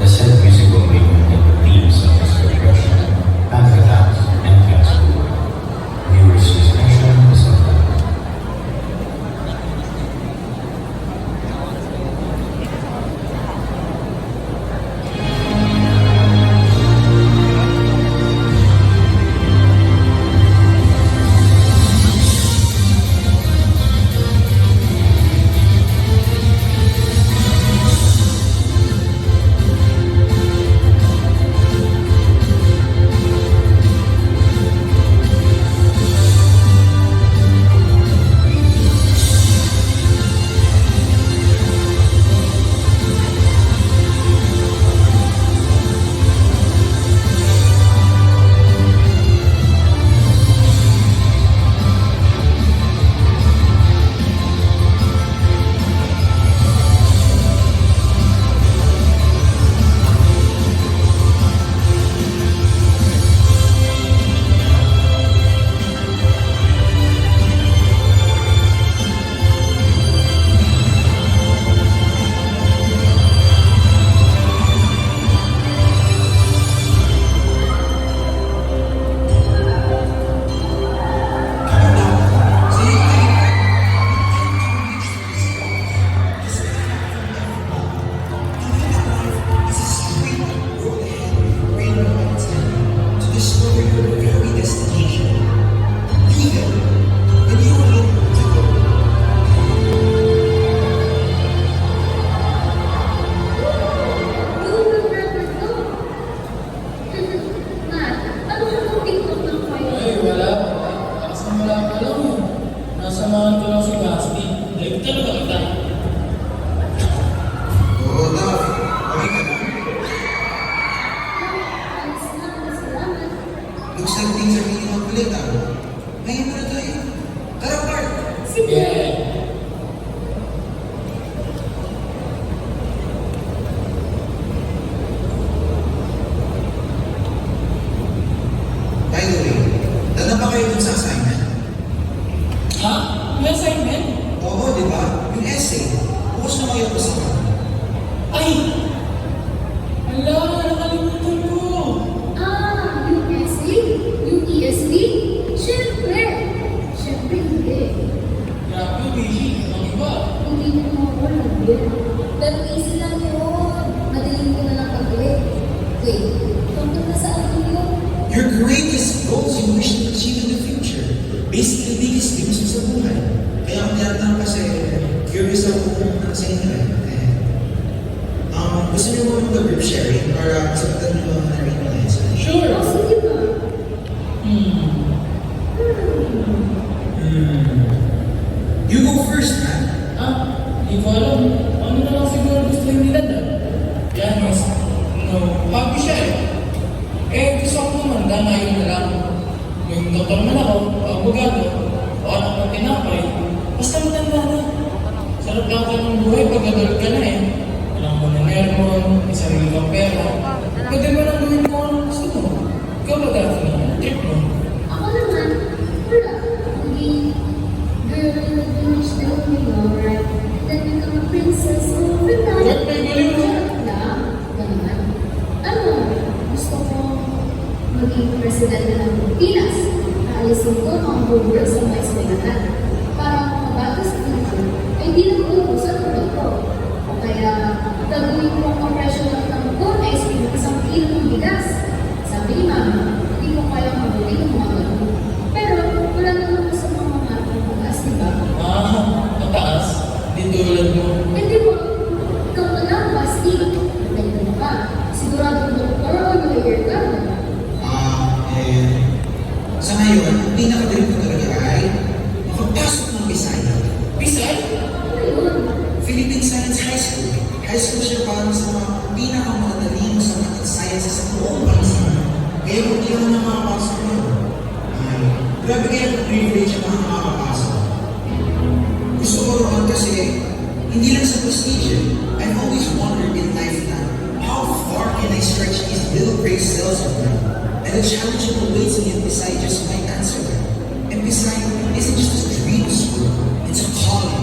The set music will make the themes of his progression, Panther House, and Fast Food. Viewers' discretion is advised. Looks like things are really makulit, ah. Ngayon mo na to eh. Tara, Bart! Sige. By the way, dala pa kayo dun sa assignment? Ha? May assignment? Oo, di ba? Yung essay. Bukas na kayo sa kanya. Ay! Ala, nakalimutan ko. Yung SC? Yung ESV? Siyempre! Siyempre hindi. Grabe, busy. Ang iba. Hindi niyo naman ako nabir. Pero easy lang yun. Madaling ko na lang pag-ulit. Wait, tungkol na sa akin yun? Your greatest goals you wish to achieve in the future. Basically, biggest dreams mo sa buhay. Kaya ang tinatanong kasi, curious ako kung ano sa inyo eh. Gusto niyo mo mag-group sharing para sabitan niyo mga na-read mo na yun? Sure. Oh, sige ba? You go first, man. Di ko alam. Ano na lang siguro gusto yung nila na? Yan, mas, hobby siya eh. Gusto ko naman, ganayin na lang. Yung doktor man ako, abogado, o anak ng tinapay, basta matanda na. Sarap lang ka ng buhay pag adult ka na eh. Alam mo na meron, may sarili kang pera. Pwede mo lang gawin mo ang gusto mo. Ikaw ba dati na trip mo? Ako naman, wala. Hindi, girl, finish the only right? Then become a princess overnight. What? May galing mo? Lang, ganun. Ano, gusto ko maging presidente ng Pilipinas. Aalisin ko mga homework sa mga eskwelahan. Para ang mga bata sa future ay di lang upo sa tulog ko. O kaya, gagawin ko ang compression ng corn ice cream ng isang kilo ng bigas. Sabi ni Mama, hindi ko kayang mabuti ng mga ganun. Pero wala naman ako sa mga matang bukas, di ba? Mataas. Di tulad mo. Hindi mo, ikaw na lang, Basti. Ganda mo ka. Sigurado doktor o lawyer ka, di ba? Sa ngayon, ang pinaka-dream ko talaga ay makapasok ng Bisaya. Bisay? Ano yun? Philippine Science High School. High school siya para sa mga pinaka-magaling sa mga sciences sa buong bansa. Kaya kung di ako na makapasok mo, ay, grabe kaya kung privilege ang mga makapasok. Gusto ko roon kasi, hindi lang sa prestige. I've always wondered in life na, how far can I stretch these little gray cells of mine? And the challenge that awaits me in Bisaya just might answer that. And Bisaya isn't just a dream school, it's a calling.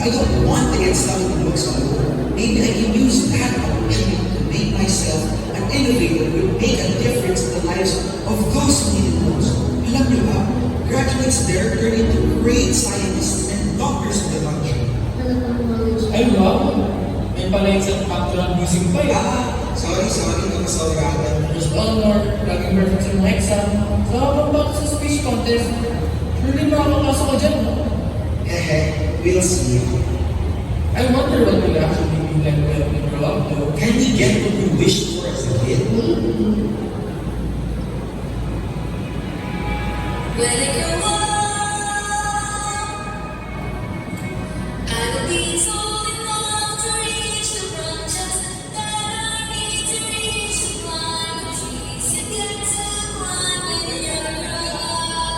I don't want to get stuck in the books alone. Maybe I can use that opportunity to make myself an innovator who will make a difference in the lives of those who need it most. Alam niyo ba, graduates there turn into great scientists and doctors of the country. Talagang knowledge. Ay, wow! May pala isang factual music pa yun. Sorry, nakasawag ako. First honor, laging perfect sa mga exam. So, habang back sa speech contest, surely makakapasok ka dyan, no? We'll see. I wonder what will actually be like when we grow up, though. Can we get what we wished for as a kid? Maybe. When I grow up, I will be tall enough to reach the branches that I need to reach to climb the trees you get to climb when you're grown up.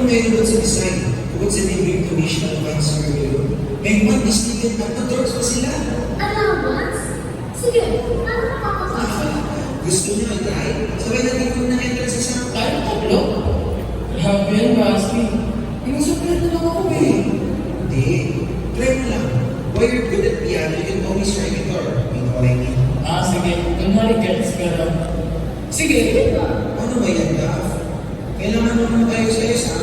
Meron sa design, bukod sa libreng tuition at advance review, may one distinctive at na-doors pa sila. Allowance? Sige, ano makakapasok? Gusto niyo i-try? Sabay natin kung na-entrance sa Tayo tatlo? Grabe yan, Basti. Inusupply na lang ako eh. Hindi. Try mo lang. While you're good at piano, you can always try guitar. You know what I mean? Sige. Kunwari gets ka lang. Sige. Ano ba yan, Gav? Kailangan naman tayo sa'yo sa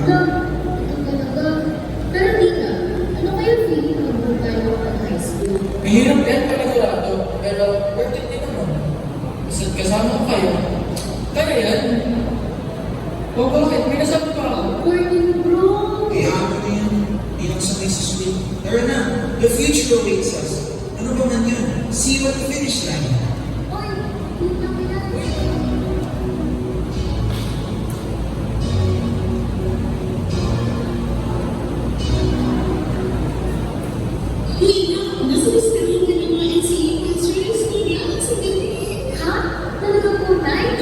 Love, ito talaga. Pero Nika, ano kaya feeling mo kung tayo at high school? Mahirap yan panigurado, pero worth it din naman. Basta't kasama ko kayo. Kaya yan. O bakit? May nasabi pa ako. Working bro! Kaya ako na yan. Hindi lang sanay sa suite. Tara na. The future awaits us. Ano ba man yun? See you at the finish line. Oy, hindi na pinag-work. Ha? Talagang tunay?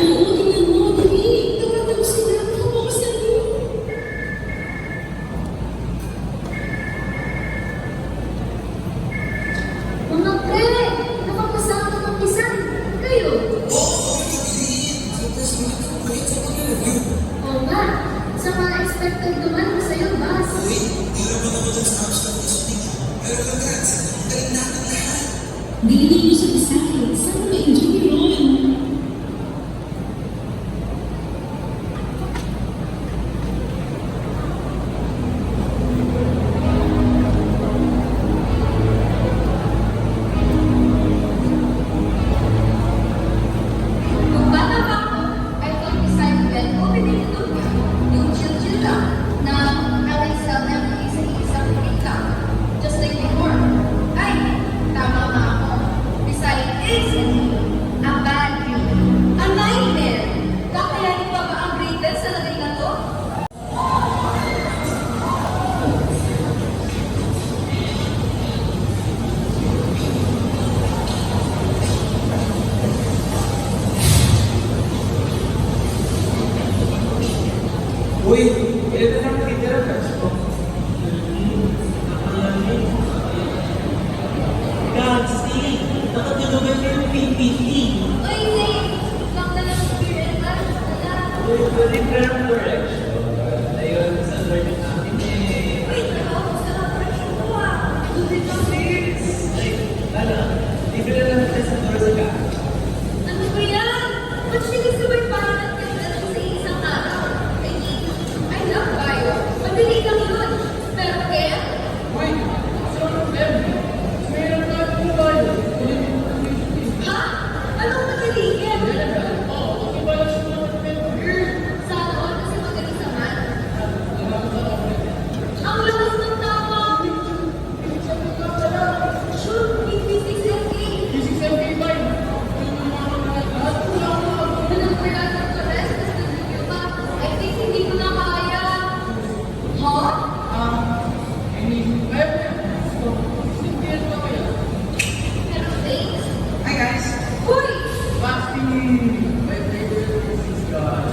50-50. Oy, Zane! Lang na lang sa period. Parang wala. Wait, nakakamusta na ang correction ko ah. Tubig lang, please. Ano ba yan? Ba't sinisibay parang nagkagano sa isang araw? I mean, I love bio. Madali lang yun. Pero kaya, Wait, so ano them? Mayroon na ako tayo. ha? Anong madali yan? Oo, ang iba lang siya naman Girl, sana all kasi magaling sa math. Ang lakas ng tama. Sure, hindi physics yan eh. Physics and P5. Yung mga lahat, wala ko na. Anong product ko rest? Tapos nag-review pa. I think hindi ko na kaya. Ha? I mean, so, simple pa kaya. Pero thanks. Hi guys! Uy! Basti, my favorite physics guy.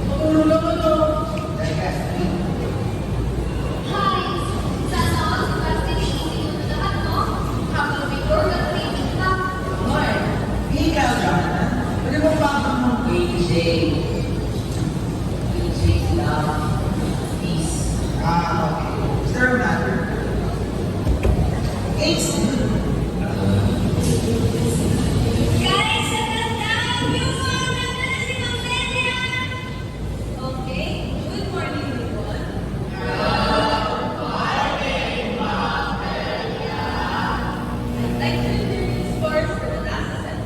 Matulog lang ano. Hi! Sana all si Basti iisipin mo lahat, no? Habang before mag-training ka. Hi. Ikaw, Jonathan. Pwede mo pa mo? AJ. AJ love. Peace. Okay. Is there a matter? It's Guys, settle down! Yung mga nandun na si Ma'am Delia! Okay, good morning, everyone. I'd like to introduce first for the last set.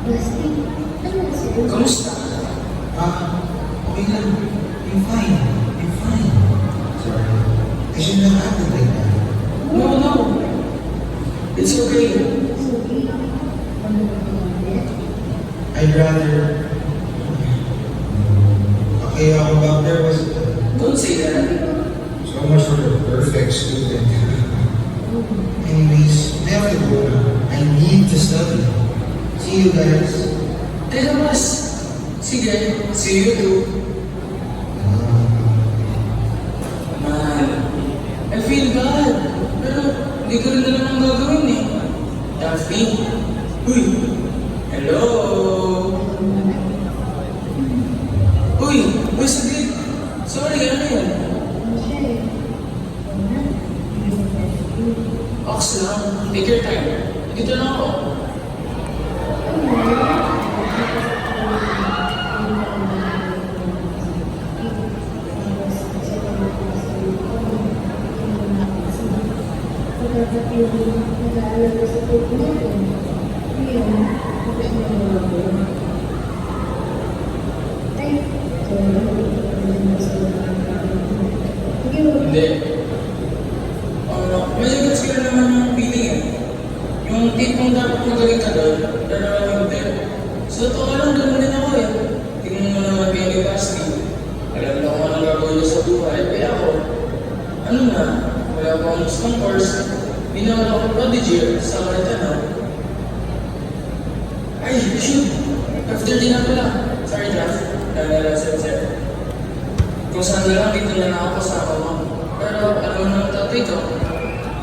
Dusty, ano na sa'yo? Kamusta? Okay lang. I'm fine. I'm fine. Sorry. I should not have acted like that. No, no. It's okay. Sorry. Ano ba ito? I'd rather... Okay, ako back there was... Don't say that. So much for the perfect student. Anyways, I have to go now. I need to study. See you guys. Teka, mas. Sige, see you too. Man, I feel bad. Pero, hindi ko rin alam ang gagawin eh. Daphne? Uy! Hello? Uy! Uy, saglit! Sorry, ano yun? Ox lang. Take your time. Dito lang ako. Nag-aalala sa puso natin. Ngayon, tapos na yung mga buwan. Ay, Hindi. Medyo gets ko naman yung feeling eh. Yung tipong dapat magaling ka doon, pero hindi. So, totoo lang, doon din ako eh. Tingnan mo naman kay University. Alam na kung anong gagawin niya sa buhay. Kaya ako, ano na, wala akong gustong course. Hindi naman ako prodigy sa Maritana. Ay, shoot! After din na pala. Sorry, Jeff. Nalala sir. Kung saan na lang, dito na ako kasama mo. Pero alam mo naman tatay ko,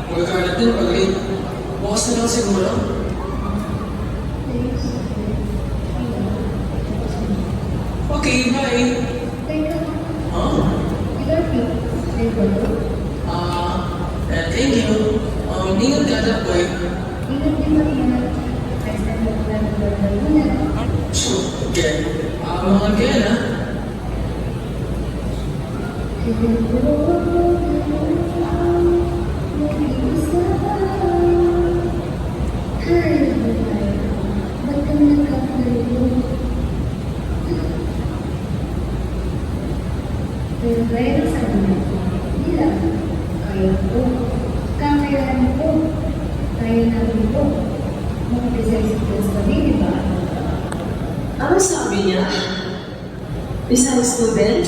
magkakalat din pag late. Bukas na lang siguro. Okay, bye! Huh? Thank you. Ingat ka na po eh. Sure, okay. Mga ganyan ha. Pero dahil sa amin, hindi lang, kaya po, kakayahan po, kaya namin po, mag-exercise kami, di ba? Ano sabi niya? Isang student?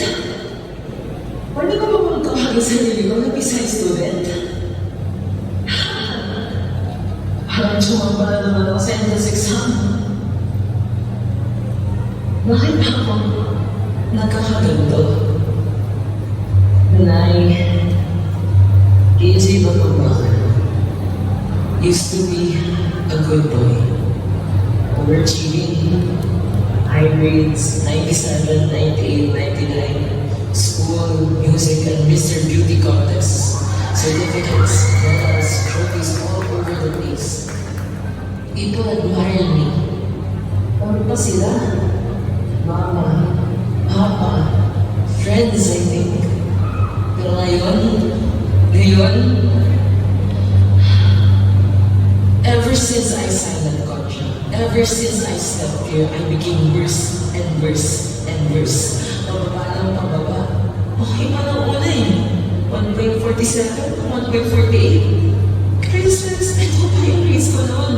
Pwede ko ba mong tawagin sa sarili ko na isang student? Parang sumamba naman ako sa entrance exam. Bakit ba ako nagkakaganto? Nanay, easy ba ba? Used to be a good boy. Overachieving. High grades, 97, 98, 99. School, music, and Mr. Beauty contests. Certificates, medals, trophies all over the place. People admire me. Ano pa sila? Mama, Papa, friends, I think. Pero ngayon, ever since I signed that contract, ever since I stepped here, I became worse and worse and worse. Pababa lang pababa. Okay pa lang una eh. 1.47, 1.48. Christmas, ito pa yung race ko noon.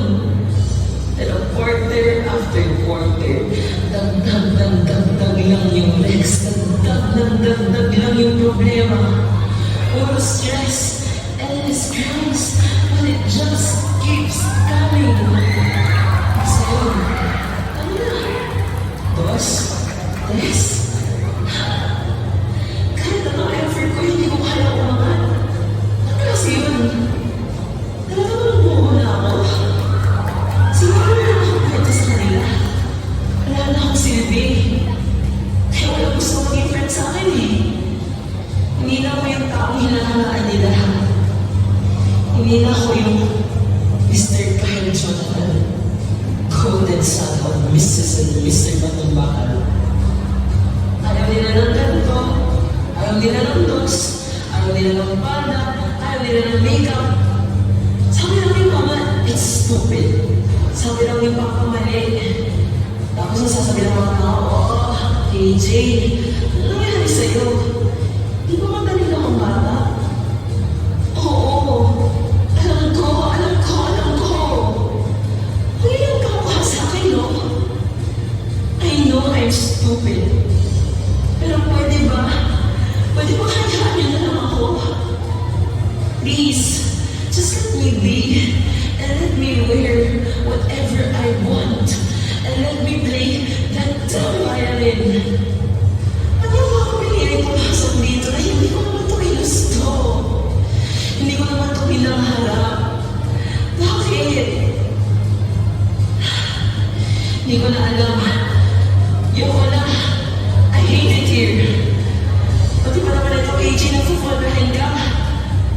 Pero quarter after quarter, dagdag lang yung next, dagdag lang yung problema. Puro stress and stress, but it just keeps coming. So, ano na? Dos, tres. Kahit anong effort ko, hindi ko kaya umangat. Ano kasi yun? Talaga ba nagbuuna ako? Siguro na nakakapwede sa kanila. Wala na akong silbi. Kaya wala gusto maging friend sa akin eh. Hindi na ako yung taong hinahangaan nila. Hindi na ako yung Mr. Kyle Jonathan, Golden Son of Mrs. and Mr. Batumbakan. Ayaw nila ng ganito, ayaw nila ng dos, ayaw nila ng pada, ayaw nila ng makeup. Sabi lang yung mama, it's stupid. sabi lang yung pagkamali. Tapos nasasabi ng mga tao, oh, KJ, ano nangyari sa'yo? Di ba madali lang ang bata? Oo, alam ko. Ngayon ka mukha sa akin, no? I know I'm stupid. Pero pwede ba? Pwede ba hayaan niyo na lang ako? Please, just let me be. And let me wear whatever I want. And let me play that dumb violin. Ano ba ako pinili pumasok dito na hindi ko naman ito ginusto? Hindi ko naman ito pinangarap. Bakit? Hindi ko na alam. Yoko na. I hate it here. Pati pa naman ito, AJ, nagpo-follow-in ka.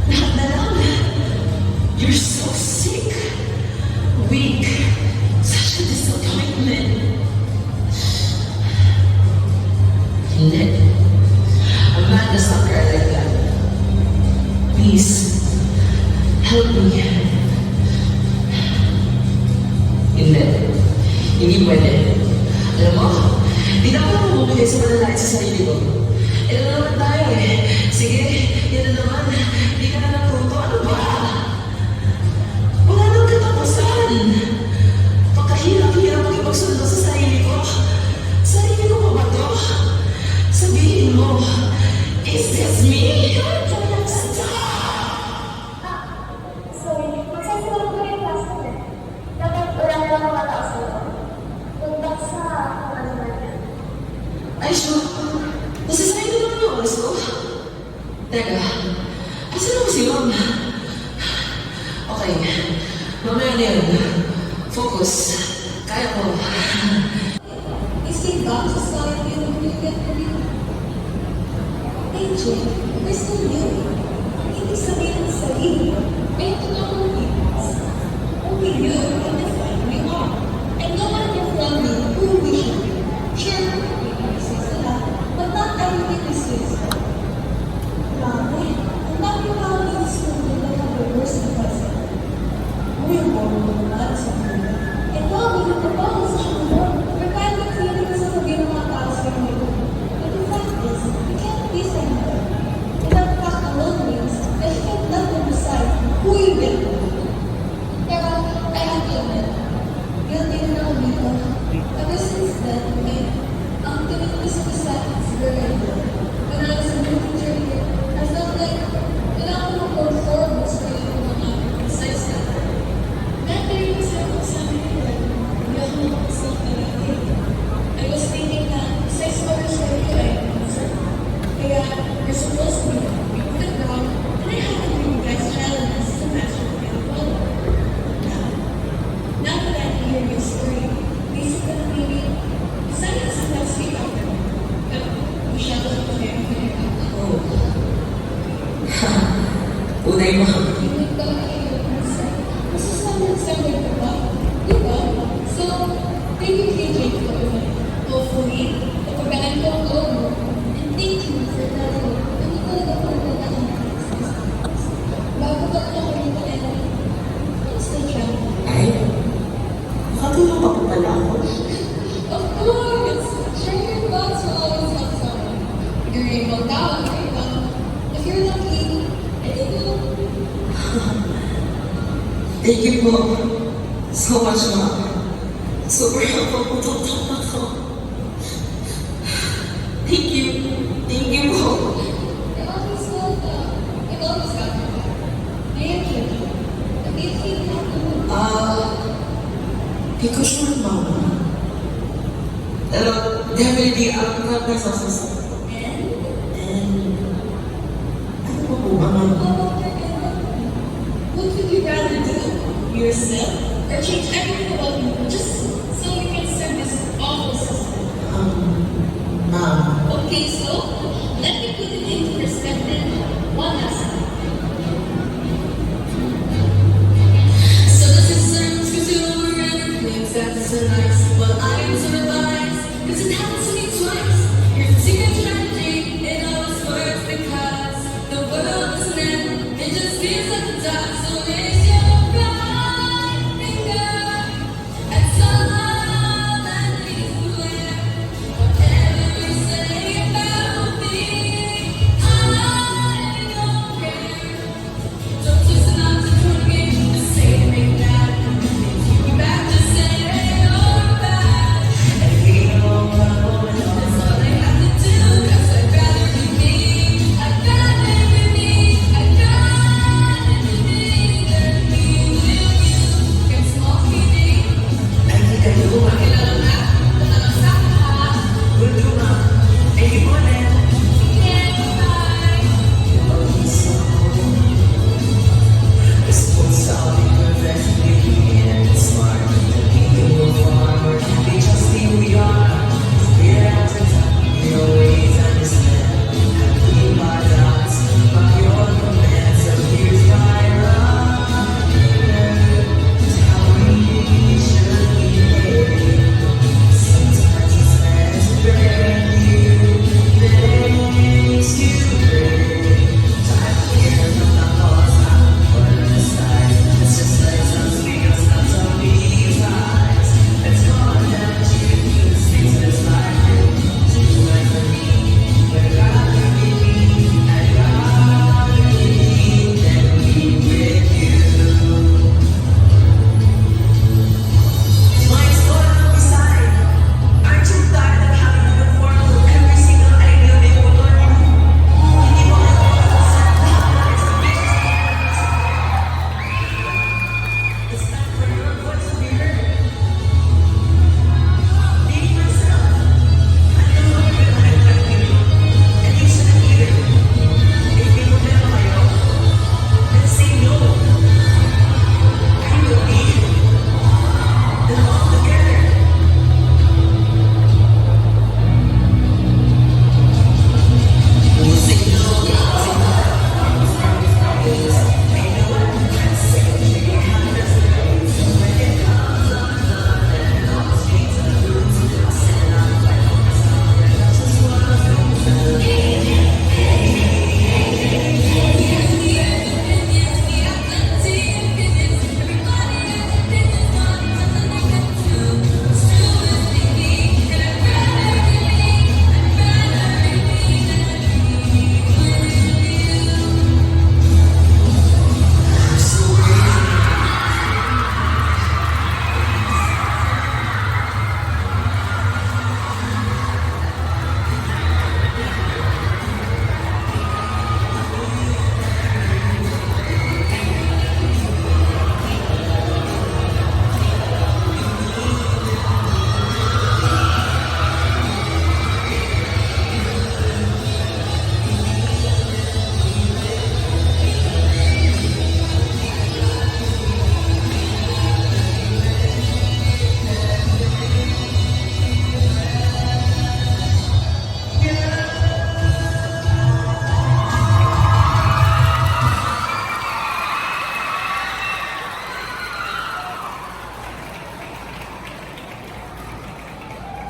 Lahat na lang. You're so sick. Weak. Such a disappointment. Hindi. I'm not a sucker like that. Please, help me. Hindi. Hindi pwede. Alam mo, di na ako bumili sa malalait sa sarili ko. Ito na naman tayo eh. Sige, yan na naman. Di ka na natuto. Ano ba? Wala nang katapusan. Pagkahirap-hirap makipagsundo sa sarili ko. Sarili ko pa ba to? Sabihin mo, is this me? Sorry, magsasagot ko yung class ko. Dapat wala na lang mga tao sa loob. Tundak sa ano natin. Ay, sure. Nasasayang ko naman yung oras ko. Teka, asan ako si Mom? Okay, mamaya na yun. Focus. Kaya ko. Is he back to society and will get married? AJ, we're still new. Hindi sabihin ng sarili. May totoong feelings. Only you can define who we are. And no one can tell me who we should be. Sure, we can say sila, but not everything we say is right. Grabe, ang dami mga nag-school na nag-reverse na present. We're born with a lot of feeling. Ito, minatapang sa sila. We're kind of feeling na sasabihin ng mga tao sa inyo. But the fact is, we can't please anyone. And that fact alone means that you can't let them decide who you get to be. Pero, I have to admit, guilty na ako dito. Ever since then, ang tinitwist ko sa akin is very good. When I was a new teacher here, I felt like kailangan ko mag-conform sa yung mga size na. Dahil yung sa sa amin ko, hindi ako nakapasok na natin. I was thinking na size orders for you ay answer. Kaya, you're supposed to be on the ground, and I have to bring you guys challenges to master my own. Now that I hear your story, basically maybe science is not sweet after all. But we shall look for them when you're out. Oh. Unay mo. Hindi ka kayo masasabi ka ba? Diba? So, thank you KJ for it. Hopefully, napagaan ko ang loob mo. And thank you for telling me na hindi talaga ko nagdadaan ng access. Bago ka na ako rin pala, what's the trouble? Ay, nakatulong pa po pala ako. Of course! Share your thoughts will always help someone. You're able down, you're able. If you're lucky, I think you'll. Thank you po so much, Mom. Super helpful po itong tama ko. Thank you. Thank you po. You're always welcome. You've always got your back. Thank you. If you feel happy, Hindi ko sure, Mama. Pero definitely, ako na nasasasap. And, ano po po ba, Mama? what would you rather do? Yourself? Or change everything about you just so you can serve this awful system? Mom. Okay, so let me put it into perspective one last time. So the systems consume and thinks that's so nice. Well, I am surprised, cause it happened to me twice. Here's the secret strategy, it always works because the world doesn't end, it just feels like the dark. So raise your right finger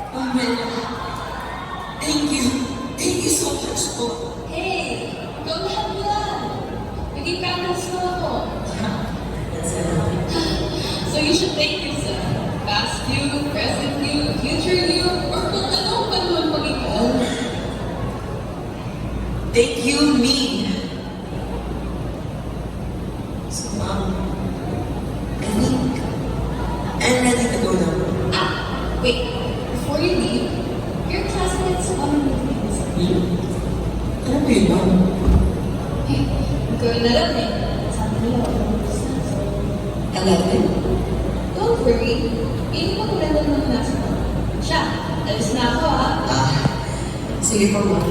Pamela, thank you. Thank you so much po. Hey, ikaw lahat mo yan. Naging campus mo ako. That's it. So you should thank yourself. Past you, present you, future you, or kung ano pa naman mag-ikaw. Thank you, me. So, I think I'm ready to go now. Ah, wait. Before you leave, your classmates are on the meetings. Ano ba yun, ma'am? Hey, ikaw na lang eh. Sabi nila ako ng business. 11? Don't worry. Hindi pa kulala ng nasa ko. Siya, alis na ako ha. Sige po, ma'am.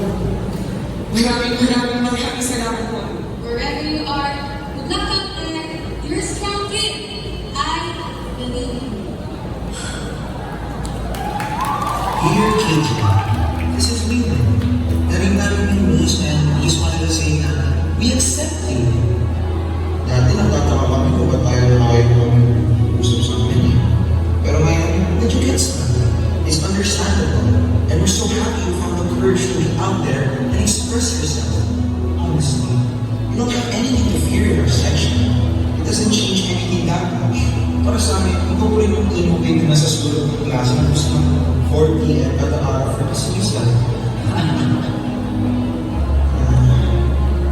Maraming salamat po. Wherever you are, good luck out there. You're a strong kid. I believe in you. Dear KJ, this is Leland. Galing namin yung news and just wanted to say na we accept you. Dati nagtataka kami kung ba't tayo na kayo usap sa amin eh. Pero ngayon, that you get started is understandable. And we're so happy you found the courage to be out there and express yourself. Honestly, you don't have anything to fear in our section. It doesn't change anything that much. Para sa amin, ito po rin yung emo baby na sa sulod ng klase na gusto ng 4 p.m. kada araw for this season.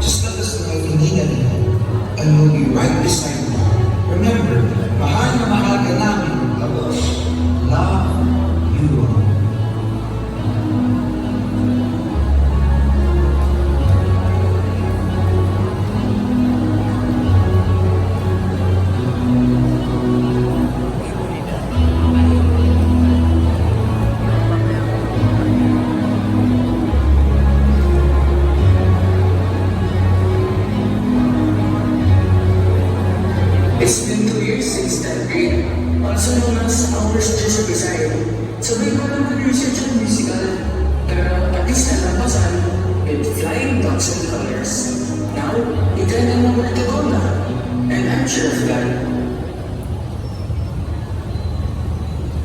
Just let us know if you need anything, and we'll be right beside you. Remember, mahal na mahal ka namin, Love you. It's been 2 years since that grade. Also known as our Joseph Design. Sabay ko naman research at musical. Pero at least nalampasan with flying dogs and colors. Now, you kind of know where to go na. And I'm sure of that.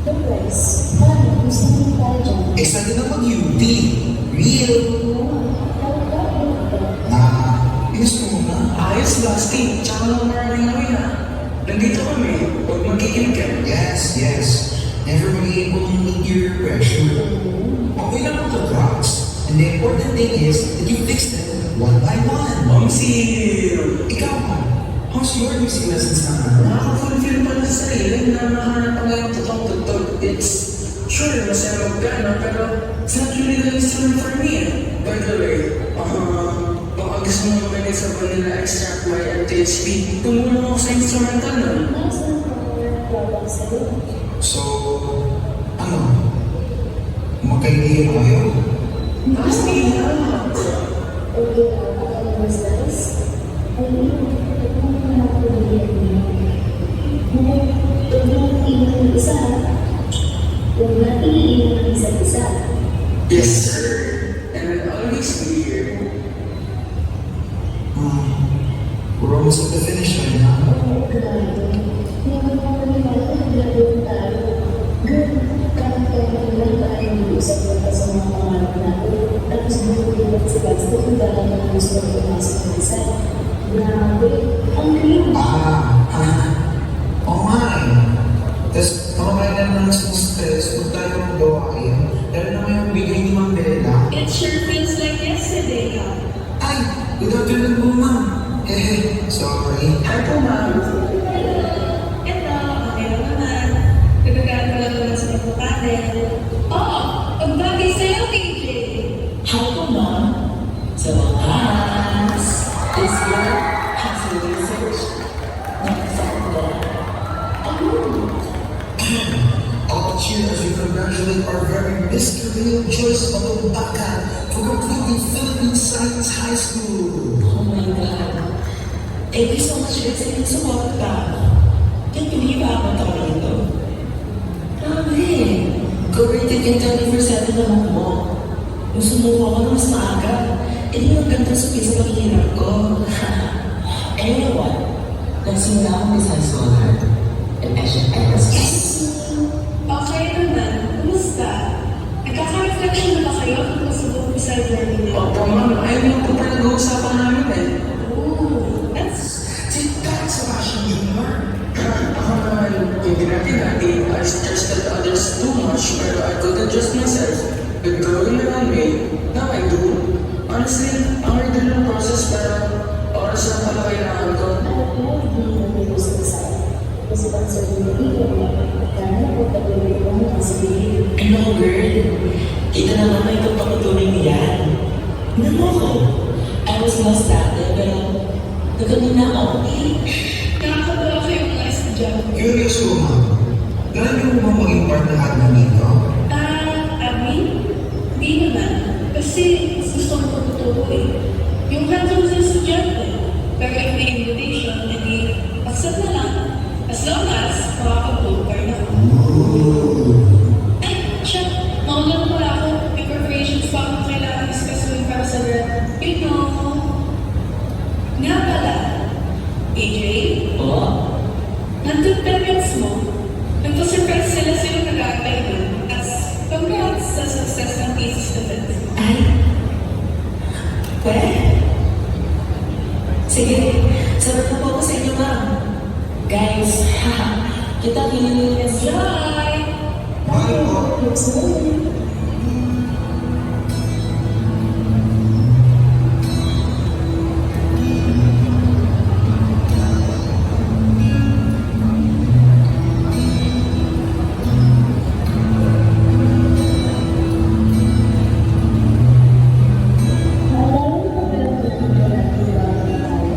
The place. Paano? Gusto mo tayo dyan? Excited na mag-UP. Real. Gusto mo na? Ayos, Basti. Tsaka lang maraming awin ha. Nandito kami. Huwag magkikinig ka. Yes, yes. Never mag-able to meet your pressure. Okay lang ang drugs. And the important thing is that you fix them one by one. Omsil! Ikaw pa, how's your music lessons naman? Nakaka-fulfill pa na sa sarili na nahanap pa ngayong totoong tugtog. It's sure, masaya mag-piano, pero it's not really the instrument for me. By the way, baka gusto mo makinig sa Vanilla Extract by MTHB. Tumulong ako sa instrumental nun. Nasaan ko ang problem sa'yo? So, ano? Magkaibigan kayo? Basti lang. Okay, ako was nice. I mean, ito naman ako bigyan mo. Huwag mo iiwan ng isa. Huwag natin iiwan ng isa't isa. Yes, sir. And I'll always be here. We're almost at the finish line na. Oo, grabe. Hindi mo naman maniwala na naglaro tayo. Girl, kaya lang tayo nag-usap lang sa mga pangarap natin. Tapos buhay si Basta kung dahil na gusto ko pumasok ng isa. Grabe, ang galing. Oo nga eh. Tapos, makamayan na lang sa stress, huwag tayo magdawain. Lalo naman yung bigay ni Ma'am Bella. It sure feels like yesterday, huh? Ay, good afternoon po, Ma'am. Sorry. Hi po, ma'am. Ito, okay lang naman. Nagagalit ko lang naman sa pagpapadel. Oo, pagbagay sa'yo, KJ. Hi po, ma'am. Sa wakas, this year has a research. Nakasanda. All cheer as we congratulate our very Mr. Leo Joyce Matumbaka for completing Philippine Science High School. Oh my God. Thank you so much guys sa inyong suporta. Can't believe ako tao ito. Grabe. Go-rated yung 24/7 naman mo. Kung sumuko ako na mas maaga, hindi magandang sabihin sa paghihirap ko. Anyway, what? Nagsimula ako Miss High Scholar. And I should ask. Okay naman. Kumusta? Opo, ma'am. Ayun lang po pinag-uusapan namin eh. Oh, that's... That's a passion humor. Ako naman, yung dati-dati, I trusted others too much, pero I could adjust myself. With growing around me, now I do. Honestly, ang order ng process, pero oras lang pala kailangan ko. Ano ko, girl? Kita na naman yung pagpapatuloy niyan. Tingnan mo ako. I was lost dati, pero nagkaroon na ako. Nakakatawa kayo mga estudyante. Curious ko, ma'am. Gano'n mo maging part ng admin dito? Admin? Hindi naman. Kasi gusto ko pagtuturo eh. Yung hands-on sa estudyante. Pero if may invitation, hindi accept na lang. As long as makakapag-go kayo na. Ay, siya. Makulang pala ako. May preparations pa akong kailangan discussin para sa rep. You know. Nga pala. AJ? Oo. Nandun parents mo. Nagpa-surprise sila nag-aantay doon. As congrats sa success ng thesis defense. Ay. Pwede? Sige. Sarap na po ako sa inyo, ma'am. Guys, haha. Kita pinili niya siya. Enjoy! Mahal po.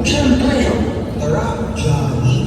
Siyempre, Tara, Johnny.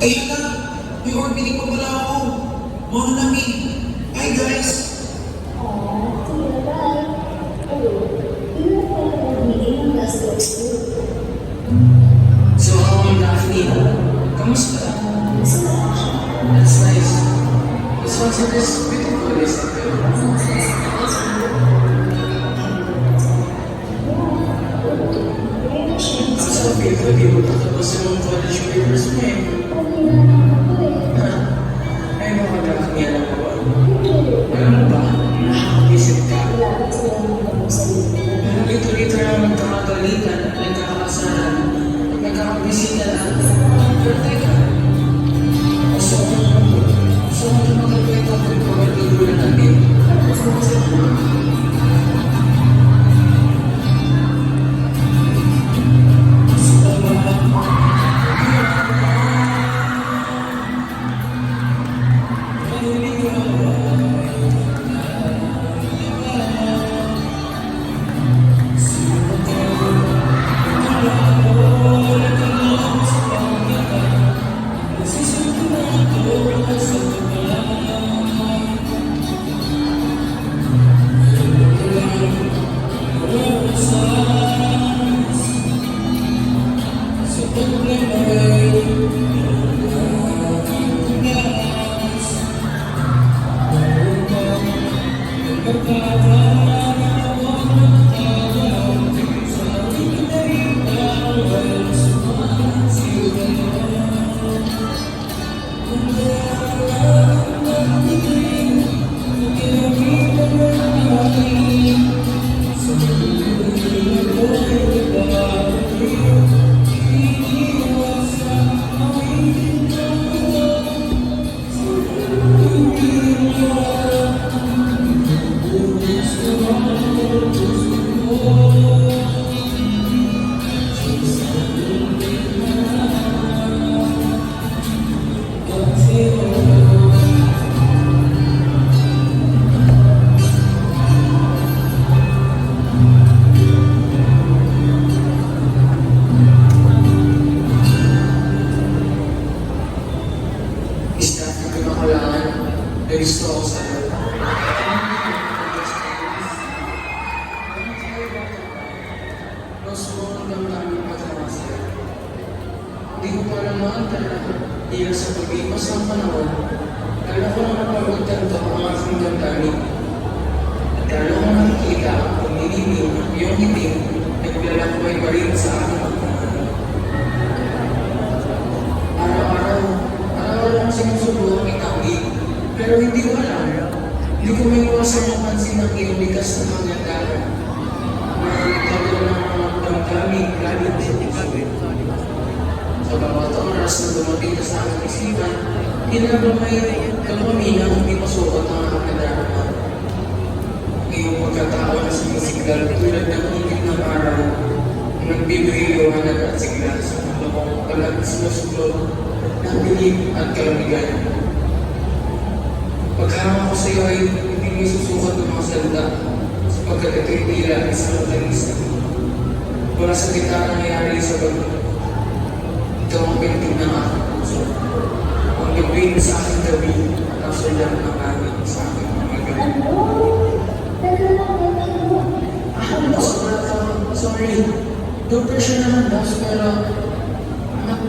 Ayun na! May orbiting pa pala ako. Mona namin. Hi guys! so Daphne, kamusta? That's nice. This one's this beautiful, isn't it? Ang sabi ko, di mo tatapusin ang college papers mo eh. Ay, mga Daphne, alam mo ba? Alam mo ba? Nakakaisip ka. Ito lang nagkakagalitan at nagkakasalan at nagkakabisita lang. Pero teka, gusto ko magkakita ko ito at igulan natin. Staff na kinakailangan, may gusto ako sa'yo. Mas mo ang namin pagkawa sa'yo. Hindi ko pa naman talaga iya sa pag-iwas ng panahon. Lalo ko na napagod-tanto ang aking damdamin. At lalo ko nakikita ang pagninibig ng iyong itim naglalakbay pa rin sa aking pagkawa. Araw-araw lang sinusubukan itawid, pero hindi ko alam. Hindi ko may iwasan mapansin ang iyong likas na kagandahan. Nagkaroon ng mga damdamin galit sa puso. Sa bawat oras na dumating ka sa aking isipan, hinabang may kalpamina ang hindi masuot ang aking nadarama. Ang iyong pagkatao na sumisigal tulad ng init ng araw, nagbibigay liwanag at sigla sa mundo kong talag sinusuklod ng dilim at kalamigan. Paghanga ko sa iyo ay hindi may susukat ng mga salita sapagkat ito'y tila isang matalista. Wala sa kita nangyayari sa bago. Ito ang pintig ng aking puso. Ang gabing sa aking gabi at ang sulat ng amin sa aking mga gabi. Teka lang. Sorry. No pressure naman, boss, pero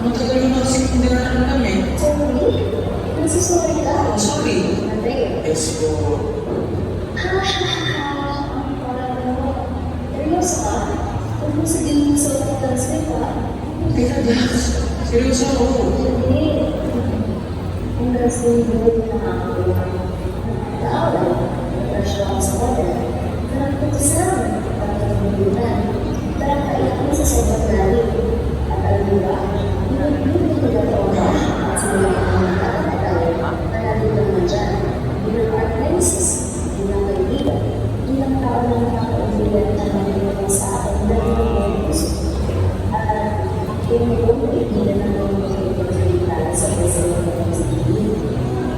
matagal na kasi hindi nararamdam eh. Sorry? Nagsusorry ka? Oh, sorry. Hindi. Yes po. Seryoso ka? Huwag mo sabihin sa ulit translate ka? Teka, Dax. Seryoso ako. Hindi. Ang translate mo yung nakakagawa. Naawal. Pressure ako sa water. Nakapagkasama. Pagkakagulan. Parang kaiyak mo sa sobrang lalim. At alam mo ba? Yung nagkataon ka. At sa mga kamangkaan at alam. Marami ka naman dyan. Bilang art nemesis. Bilang kaibigan. Bilang tao na nakakaulilan na manilang sa akin dahil ng mga puso. At yung buong kaibigan na mga kaibigan sa pesa ng mga kaibigan.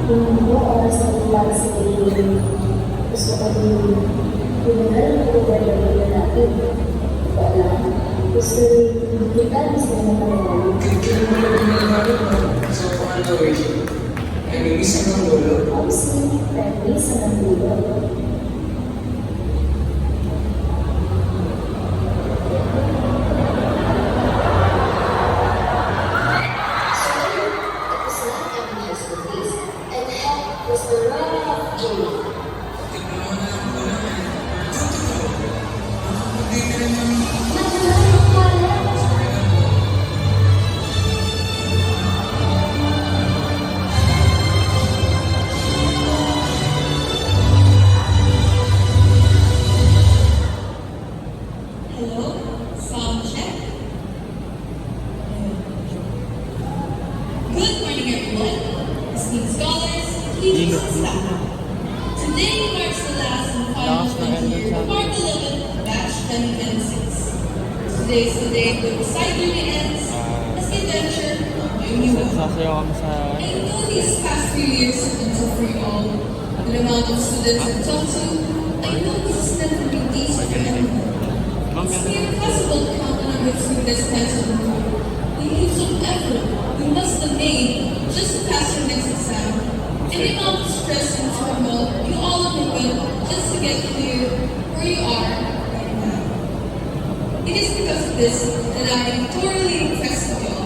Yung buong oras na para sa kaibigan. Gusto ko din pinagal na lugar na mga natin. Wala. Gusto rin kita sa mga pangalan. Kailan mo lang pinagagalit mo sa pangalan eh. Ay, nimisan ng lolo. Obviously, friendly sa nandiyo. Hello, sound check. Good morning, everyone. Esteemed scholars, teachers, and staff. Today marks the last and final month year of our beloved batch 2026. Today is the day when the side duty ends as the adventure of my new one. Sasayaw kami sa... I know these past few years have been tough for you all. The amount of students I've talked to, I know this has never been easy for anyone. It's near impossible to count the number of students canceled before. The use of effort you must have made just to pass your next exam. And the amount of stress and turmoil you all underwent just to get here where you are right now. It is because of this that I am thoroughly impressed with you all.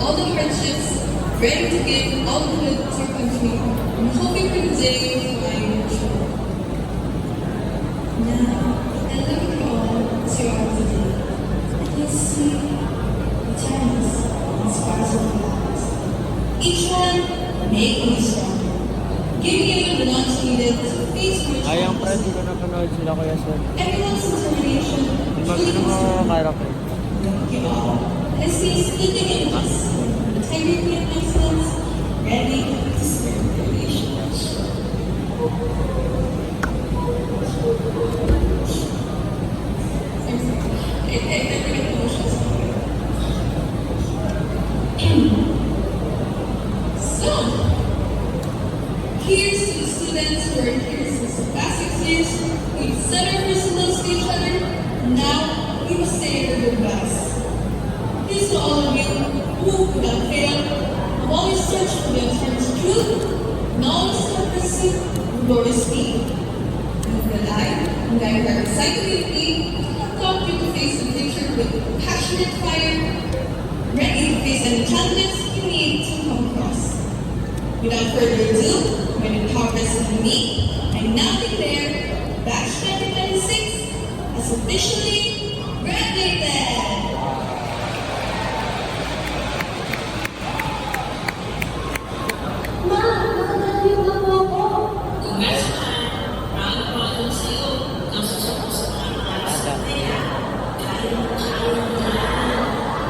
all the hardships, ready to give all the good to your country, and hoping for the day when I will show. Now, I look at you all as you are today. I can see the tinies and scars of your lives. Each one making you stronger, giving you the knowledge needed to face your Ayang pre, challenges. di ko napanood sila Kuya Sir. Everyone's determination truly Ano mga character? give all. And stays sleeping in us, integrity and excellence, ready to serve the nation. I forget the emotions. So, here's to the students who are here since the past 6 years. We've said our personals to each other, and now we must say our goodbyes. Here's to all of you who, without fail, have always searched for the eternal truth, and always have pursued the glorious speed. And that and I were excited to have taught you to face the future with passionate fire, ready to face any challenges you need to come across. Without further ado, my new conference with me, I now declare Batch 2026 as officially graduated. Ma, nakagaling na po ako. Congrats pa. Proud na proud ako sa'yo. Kasusok sa mga class. Kaya, kahit masyadong na,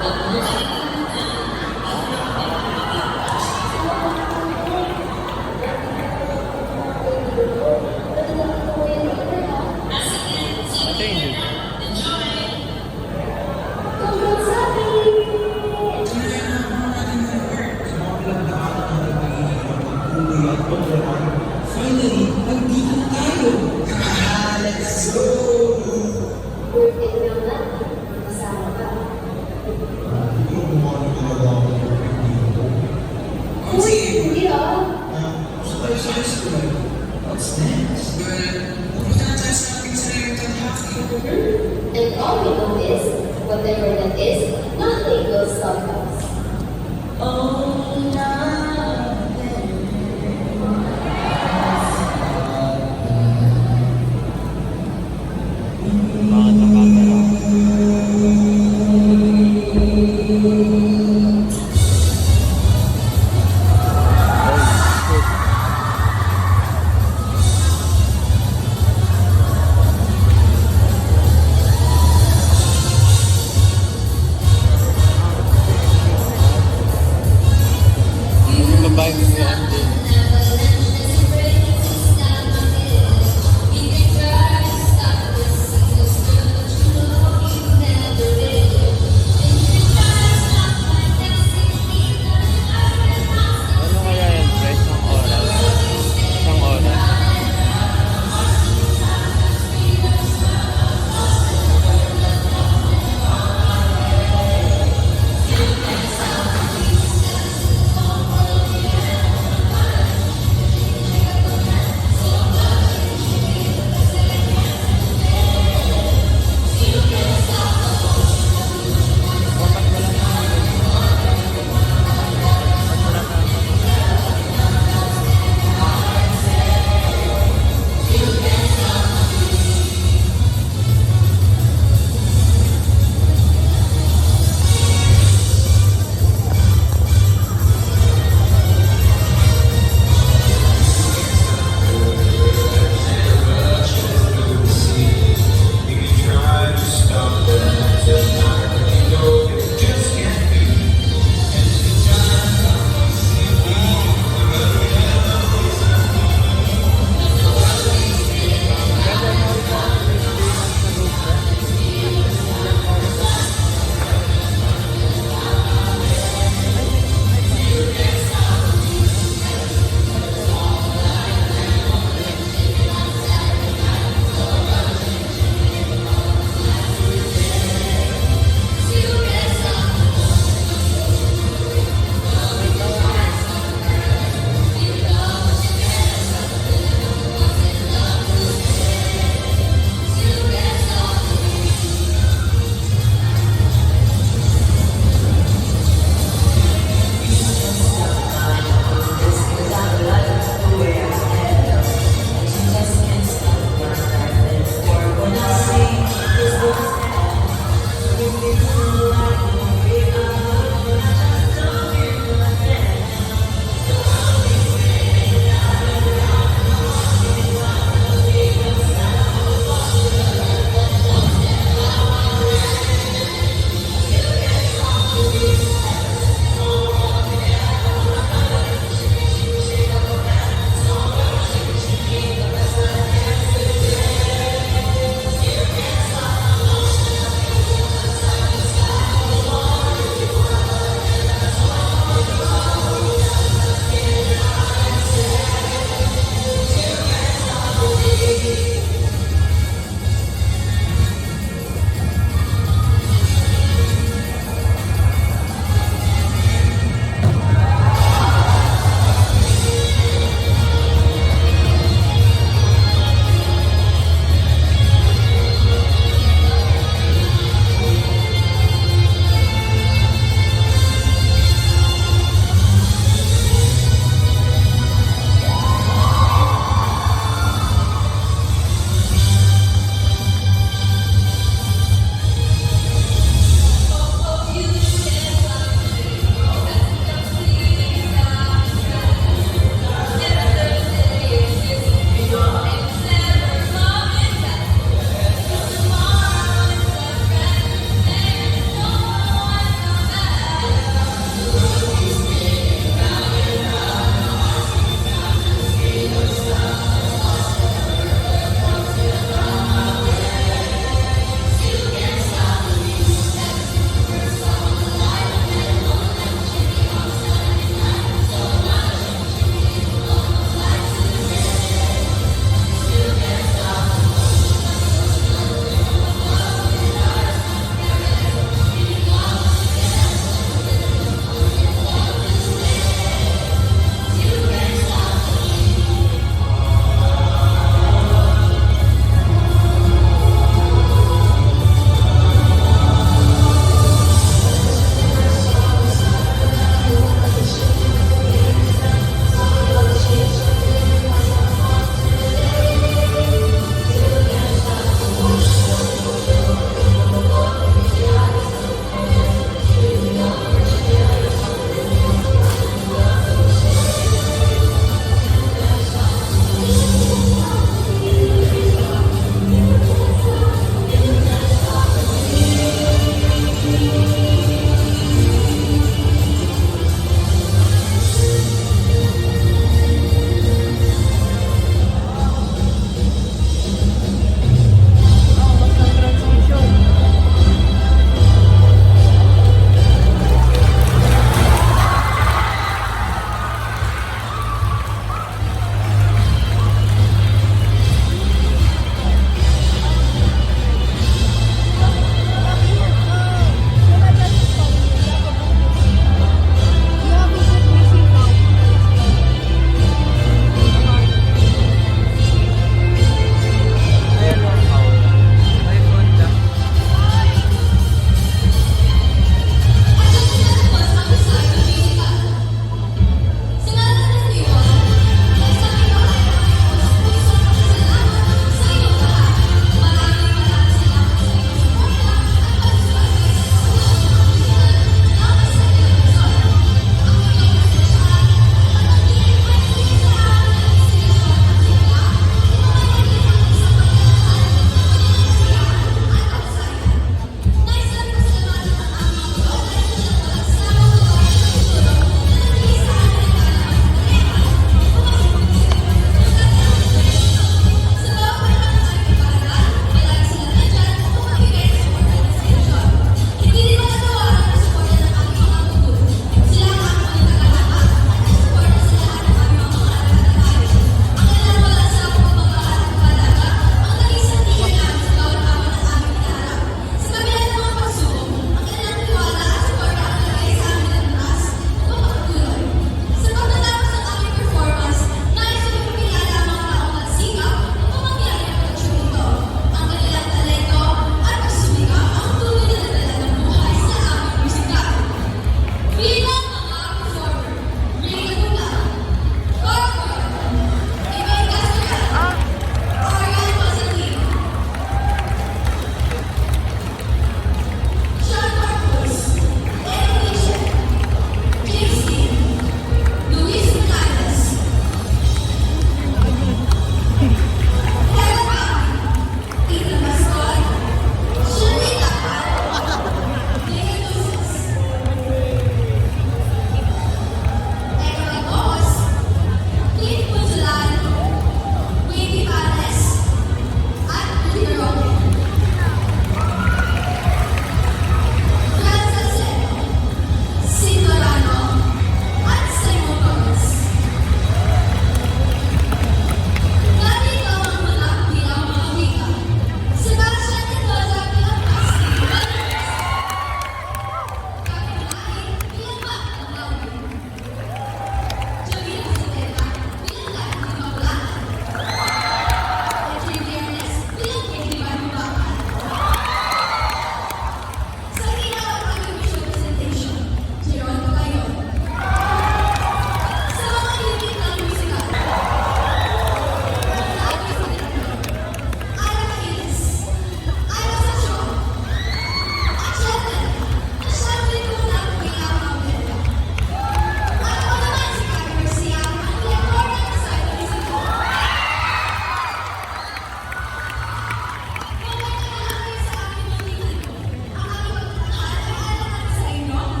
wag mo kalimutan. Ate Angel. Congrats sa akin! Finally, nandito na tayo. Let's go! Birthday lang na. Kasama ka. Uy, hindi ah. Gusto tayo sa high school. What's next? Well, pupunta na tayo sa ating Senator Hockey. And all we know is, whatever that is, nothing will stop us. Oh,